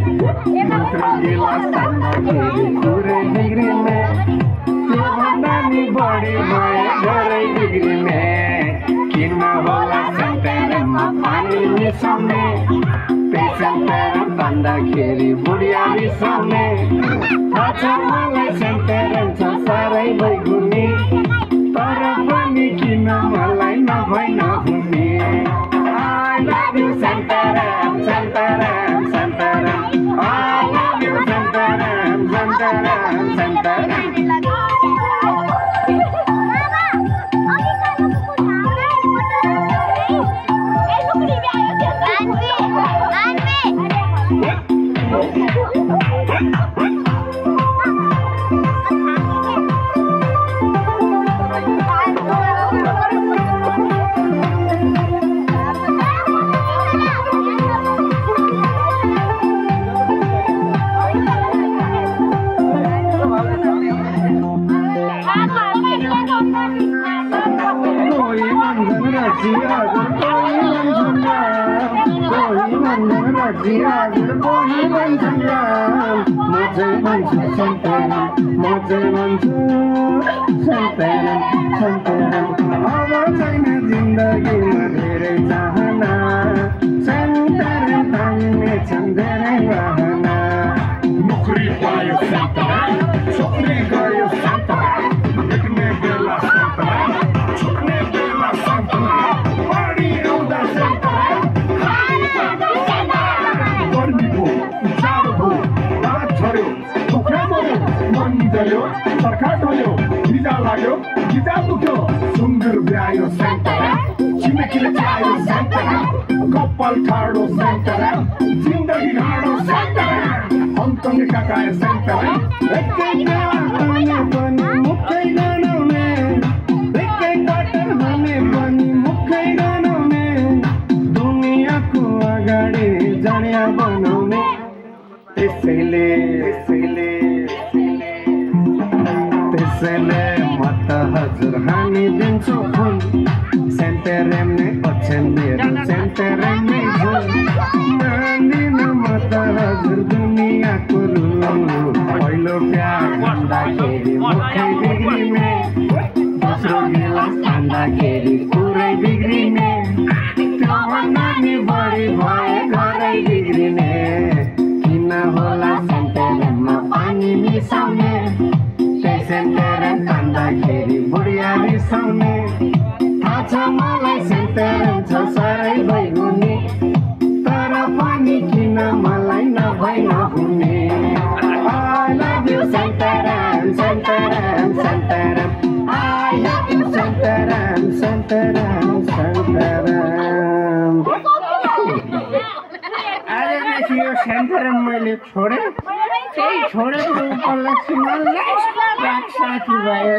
दोस्रो गिलास तान्दाखेरि पुरै बिग्रिने त्योभन्दा नि बढी भए धेरै बिग्रिने किन होला सेन्टेरेममा पानी मिसाउने सेन्टेरेम तान्दाखेरि बुढिया रिसाउने थाहा छ मलाई सेन्टेरेम छ साह्रै बैगुनी तर पनि किन मलाई नभई नहुने I love you Santaram, Santaram, Santaram I love you Santaram, Santaram, Santaram जिन्दगीमा धेरै चाहना सेन्टेरेम तान्ने छन् धेरै बहाना नोकरी पायो सेन्टेरेम छोड्ने गयो सेन्टेरेम देख्ने बेला सेन्टेरेम छोड्ने बेला सेन्टेरेम पानी आउँदा सेन्टेरेम गर्मी भो जाडो भो रात छर्यो खुक्रा मर्यो मन जल्यो सरकार ढल्यो भिजा लाग्यो भिजा दुख्यो सुँगुर ब्यायो सेन्टेरेम छिमेकीले चायो सेन्टेरेम कपाल ठाडो सेन्टेरेम जिन्दगी ढाडो सेन्टेरेम अन्तले काकाए सेन्टेरेम एकै बेला भने पनि मुखै गनाउने एकै क्वार्टर भने पनि मुखै गनाउने दुनियाँको अगाडि जडिया बनाउने त्यसैले म त हजुर हानिदिन्छु फुल सेन्टेरेम नै ओछ्यान मेरो सेन्टेरेम नै झुल मान्दिन म त हजुर दुनियाँको रुल पहिलो प्यार भन्दाखेरि मुखै बिग्रिने दोस्रो गिलास तान्दाखेरि पुरै बिग्रिने त्योभन्दा नि बढी भए घरै बिग्रिने किन होला सेन्टेरेममा पानी मिसाउने सेन्टेरेम तान्दाखेरि बुढिया रिसाउने थाहा छ मलाई सेन्टेरेम छ साह्रै बैगुनी तर पनि किन मलाई नभई नहुने I love you Santaram, Santaram, Santaram I love you Santaram, Santaram, Santaram आजदेखि यो सेन्टेरेम मैले छोडेँ त्यही छोडेको उपलक्ष्यमा साथी भयो